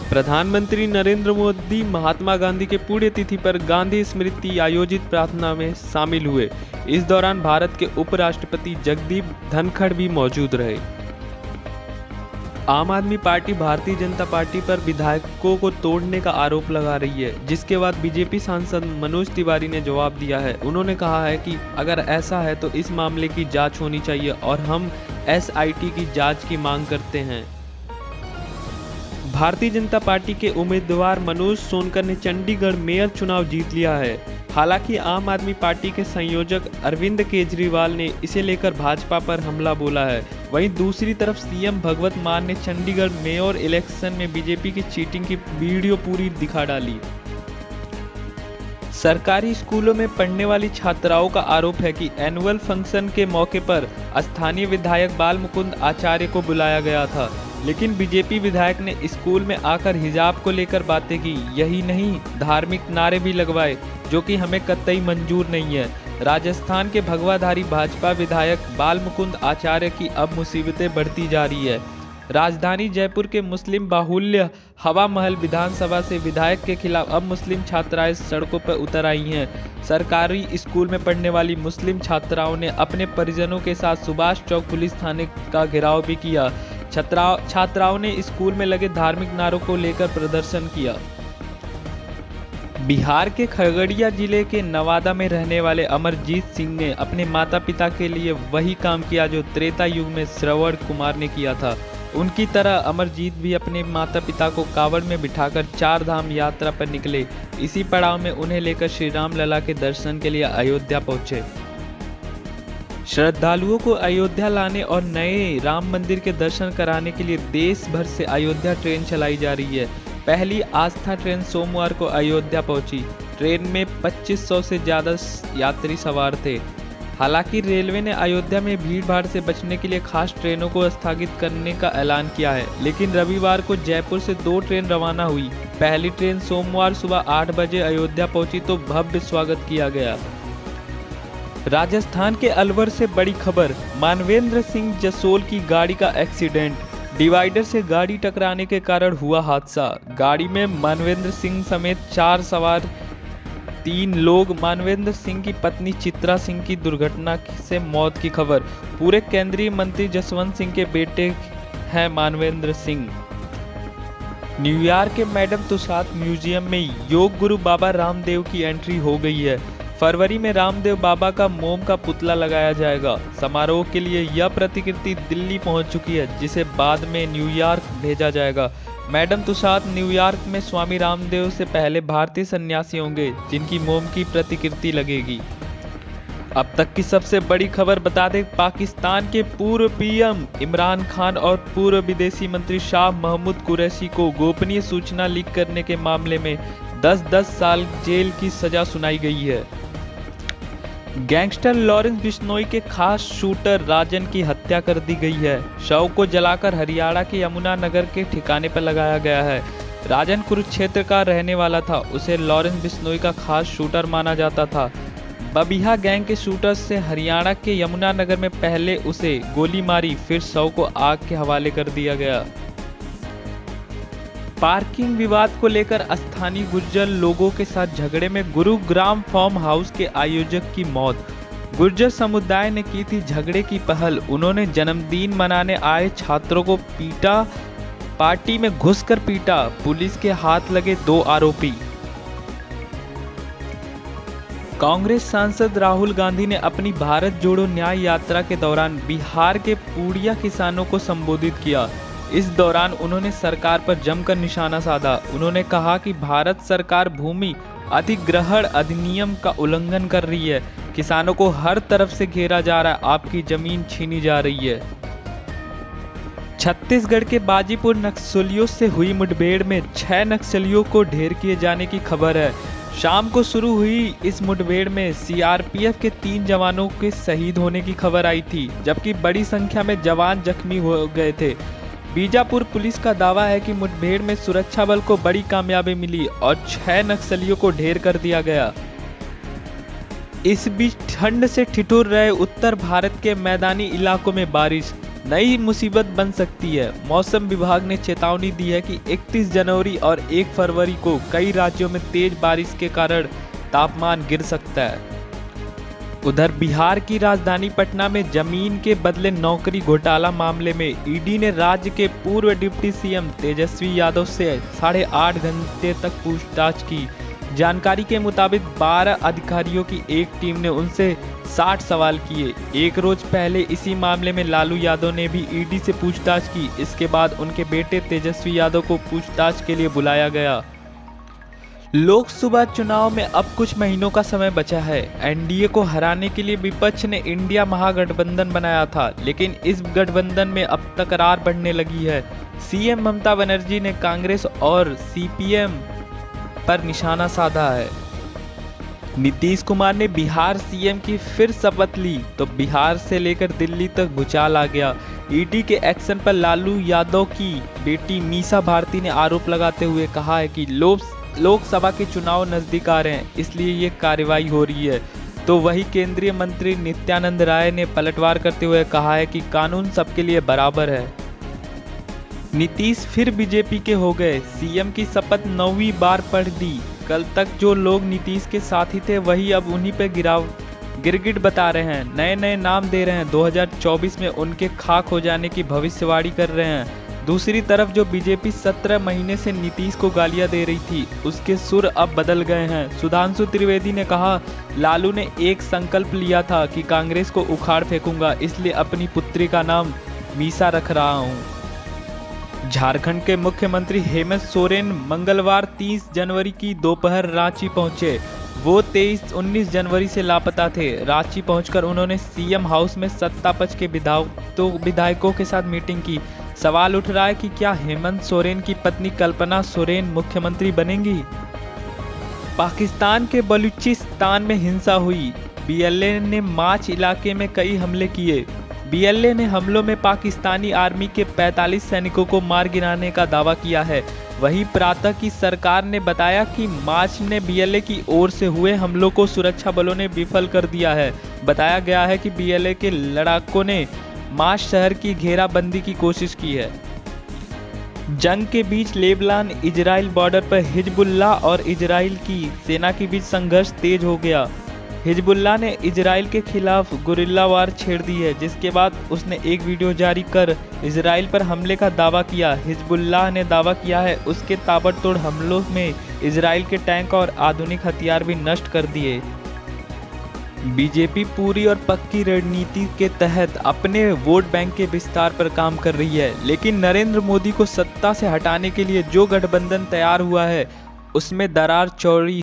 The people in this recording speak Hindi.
प्रधानमंत्री नरेंद्र मोदी महात्मा गांधी के पुण्यतिथि पर गांधी स्मृति आयोजित प्रार्थना में शामिल हुए। इस दौरान भारत के उपराष्ट्रपति जगदीप धनखड़ भी मौजूद रहे। आम आदमी पार्टी भारतीय जनता पार्टी पर विधायकों को तोड़ने का आरोप लगा रही है, जिसके बाद बीजेपी सांसद मनोज तिवारी ने जवाब दिया है। उन्होंने कहा है कि अगर ऐसा है तो इस मामले की जांच होनी चाहिए और हम एसआईटी की जांच की मांग करते हैं। भारतीय जनता पार्टी के उम्मीदवार मनोज सोनकर ने चंडीगढ़ मेयर चुनाव जीत लिया है। हालांकि आम आदमी पार्टी के संयोजक अरविंद केजरीवाल ने इसे लेकर भाजपा पर हमला बोला है। वहीं दूसरी तरफ सीएम भगवंत मान ने चंडीगढ़ मेयर इलेक्शन में बीजेपी की चीटिंग की वीडियो पूरी दिखा डाली। सरकारी स्कूलों में पढ़ने वाली छात्राओं का आरोप है कि एनुअल फंक्शन के मौके पर स्थानीय विधायक बाल मुकुंद आचार्य को बुलाया गया था, लेकिन बीजेपी विधायक ने स्कूल में आकर हिजाब को लेकर बातें की। यही नहीं, धार्मिक नारे भी लगवाए, जो कि हमें कतई मंजूर नहीं है। राजस्थान के भगवाधारी भाजपा विधायक बाल मुकुंद आचार्य की अब मुसीबतें बढ़ती जा रही है। राजधानी जयपुर के मुस्लिम बाहुल्य हवा महल विधानसभा से विधायक के खिलाफ अब मुस्लिम छात्राएं सड़कों पर उतर आई हैं। सरकारी स्कूल में पढ़ने वाली मुस्लिम छात्राओं ने अपने परिजनों के साथ सुभाष चौक पुलिस थाने का घेराव भी किया। छात्राओं ने स्कूल में लगे धार्मिक नारों को लेकर प्रदर्शन किया। बिहार के खगड़िया जिले के नवादा में रहने वाले अमरजीत सिंह ने अपने माता पिता के लिए वही काम किया जो त्रेता युग में श्रवण कुमार ने किया था। उनकी तरह अमरजीत भी अपने माता पिता को कावड़ में बिठाकर 4 धाम यात्रा पर निकले। इसी पड़ाव में उन्हें लेकर श्री राम लला के दर्शन के लिए अयोध्या पहुंचे। श्रद्धालुओं को अयोध्या लाने और नए राम मंदिर के दर्शन कराने के लिए देश भर से अयोध्या ट्रेन चलाई जा रही है। पहली आस्था ट्रेन सोमवार को अयोध्या पहुंची। ट्रेन में 2500 से ज्यादा यात्री सवार थे। हालांकि रेलवे ने अयोध्या में भीड़-भाड़ से बचने के लिए खास ट्रेनों को स्थगित करने का ऐलान किया है, लेकिन रविवार को जयपुर से 2 ट्रेन रवाना हुई। पहली ट्रेन सोमवार सुबह 8 बजे अयोध्या पहुंची तो भव्य स्वागत किया गया। राजस्थान के अलवर से बड़ी खबर, मानवेंद्र सिंह जसोल की गाड़ी का एक्सीडेंट। डिवाइडर से गाड़ी टकराने के कारण हुआ हादसा। गाड़ी में मानवेंद्र सिंह समेत 4 सवार 3 लोग। मानवेंद्र सिंह की पत्नी चित्रा सिंह की दुर्घटना से मौत की खबर। पूरे केंद्रीय मंत्री जसवंत सिंह के बेटे हैं मानवेंद्र सिंह। न्यूयॉर्क के मैडम तुसाद म्यूजियम में योग गुरु बाबा रामदेव की एंट्री हो गई है। फरवरी में रामदेव बाबा का मोम का पुतला लगाया जाएगा। समारोह के लिए यह प्रतिकृति दिल्ली पहुंच चुकी है, जिसे बाद में न्यूयॉर्क भेजा जाएगा। मैडम तुसाद न्यूयॉर्क में स्वामी रामदेव से पहले भारतीय सन्यासी होंगे जिनकी मोम की प्रतिकृति लगेगी। अब तक की सबसे बड़ी खबर बता दें, पाकिस्तान के पूर्व पीएम इमरान खान और पूर्व विदेशी मंत्री शाह महमूद कुरैशी को गोपनीय सूचना लीक करने के मामले में 10-10 साल जेल की सजा सुनाई गई है। गैंगस्टर लॉरेंस बिश्नोई के खास शूटर राजन की हत्या कर दी गई है। शव को जलाकर हरियाणा के यमुना नगर के ठिकाने पर लगाया गया है। राजन कुरुक्षेत्र का रहने वाला था। उसे लॉरेंस बिश्नोई का खास शूटर माना जाता था। बबिहा गैंग के शूटर से हरियाणा के यमुना नगर में पहले उसे गोली मारी, फिर शव को आग के हवाले कर दिया गया। पार्किंग विवाद को लेकर स्थानीय गुर्जर लोगों के साथ झगड़े में गुरुग्राम फार्म हाउस के आयोजक की मौत। गुर्जर समुदाय ने की थी झगड़े की पहल। उन्होंने जन्मदिन मनाने आए छात्रों को पीटा, पार्टी में घुसकर पीटा। पुलिस के हाथ लगे 2 आरोपी। कांग्रेस सांसद राहुल गांधी ने अपनी भारत जोड़ो न्याय यात्रा के दौरान बिहार के पूर्णिया किसानों को संबोधित किया। इस दौरान उन्होंने सरकार पर जमकर निशाना साधा। उन्होंने कहा कि भारत सरकार भूमि अधिग्रहण अधिनियम का उल्लंघन कर रही है। किसानों को हर तरफ से घेरा जा रहा है, आपकी जमीन छीनी जा रही है। छत्तीसगढ़ के बाजीपुर नक्सलियों से हुई मुठभेड़ में 6 नक्सलियों को ढेर किए जाने की खबर है। शाम को शुरू हुई इस मुठभेड़ में सीआरपीएफ के 3 जवानों के शहीद होने की खबर आई थी, जबकि बड़ी संख्या में जवान जख्मी हो गए थे। बीजापुर पुलिस का दावा है कि मुठभेड़ में सुरक्षा बल को बड़ी कामयाबी मिली और 6 नक्सलियों को ढेर कर दिया गया। इस बीच ठंड से ठिठुर रहे उत्तर भारत के मैदानी इलाकों में बारिश। नई मुसीबत बन सकती है। मौसम विभाग ने चेतावनी दी है कि 31 जनवरी और 1 फरवरी को कई राज्यों में तेज बारिश के कारण तापमान गिर सकता है। उधर बिहार की राजधानी पटना में जमीन के बदले नौकरी घोटाला मामले में ईडी ने राज्य के पूर्व डिप्टी सीएम तेजस्वी यादव से 8.5 घंटे तक पूछताछ की। जानकारी के मुताबिक 12 अधिकारियों की एक टीम ने उनसे 60 सवाल किए। एक रोज पहले इसी मामले में लालू यादव ने भी ईडी से पूछताछ की। इसके बाद उनके बेटे तेजस्वी यादव को पूछताछ के लिए बुलाया गया। लोकसभा चुनाव में अब कुछ महीनों का समय बचा है। एनडीए को हराने के लिए विपक्ष ने इंडिया महागठबंधन बनाया था, लेकिन इस गठबंधन में अब तकरार बढ़ने लगी है। सीएम ममता बनर्जी ने कांग्रेस और सीपीएम पर निशाना साधा है। नीतीश कुमार ने बिहार सीएम की फिर शपथ ली तो बिहार से लेकर दिल्ली तक भूचाल आ गया। ईडी के एक्शन पर लालू यादव की बेटी मीसा भारती ने आरोप लगाते हुए कहा है कि लोकसभा के चुनाव नजदीक आ रहे हैं, इसलिए ये कार्रवाई हो रही है। तो वही केंद्रीय मंत्री नित्यानंद राय ने पलटवार करते हुए कहा है कि कानून सबके लिए बराबर है। नीतीश फिर बीजेपी के हो गए। सीएम की शपथ 9वीं बार पढ़ दी। कल तक जो लोग नीतीश के साथी थे वही अब उन्हीं पे गिरगिट बता रहे हैं, नए नए नाम दे रहे हैं, 2024 में उनके खाक हो जाने की भविष्यवाणी कर रहे हैं। दूसरी तरफ जो बीजेपी 17 महीने से नीतीश को गालियां दे रही थी, उसके सुर अब बदल गए हैं। सुधांशु त्रिवेदी ने कहा, लालू ने एक संकल्प लिया था कि कांग्रेस को उखाड़ फेंकूंगा, इसलिए अपनी पुत्री का नाम मीसा रख रहा हूं। झारखंड के मुख्यमंत्री हेमंत सोरेन मंगलवार 30 जनवरी की दोपहर रांची पहुंचे। वो 23-19 जनवरी से लापता थे। रांची पहुंचकर उन्होंने सीएम हाउस में सत्ता पक्ष के विधायकों के साथ मीटिंग की। सवाल उठ रहा है कि क्या हेमंत सोरेन की पत्नी कल्पना सोरेन मुख्यमंत्री बनेंगी? पाकिस्तान के बलूचिस्तान में हिंसा हुई। बीएलए ने माच इलाके में कई हमले किए। बीएलए ने हमलों में पाकिस्तानी आर्मी के 45 सैनिकों को मार गिराने का दावा किया है। वहीं प्रातः की सरकार ने बताया कि मार्च में बीएलए की ओर से हुए हमलों को सुरक्षा बलों ने विफल कर दिया है। बताया गया है कि बीएलए के लड़ाकों ने मार्च शहर की घेराबंदी की कोशिश की है। जंग के बीच लेबनान इजराइल बॉर्डर पर हिजबुल्लाह और इजराइल की सेना के बीच संघर्ष तेज हो गया। हिजबुल्लाह ने इजराइल के खिलाफ गुरिल्ला वार छेड़ दी है, जिसके बाद उसने एक वीडियो जारी कर इजराइल पर हमले का दावा किया। हिजबुल्लाह ने दावा किया है उसके ताबड़तोड़ हमलों में इजराइल के टैंक और आधुनिक हथियार भी नष्ट कर दिए। बीजेपी पूरी और पक्की रणनीति के तहत अपने वोट बैंक के विस्तार पर काम कर रही है, लेकिन नरेंद्र मोदी को सत्ता से हटाने के लिए जो गठबंधन तैयार हुआ है उसमें दरार चौड़ी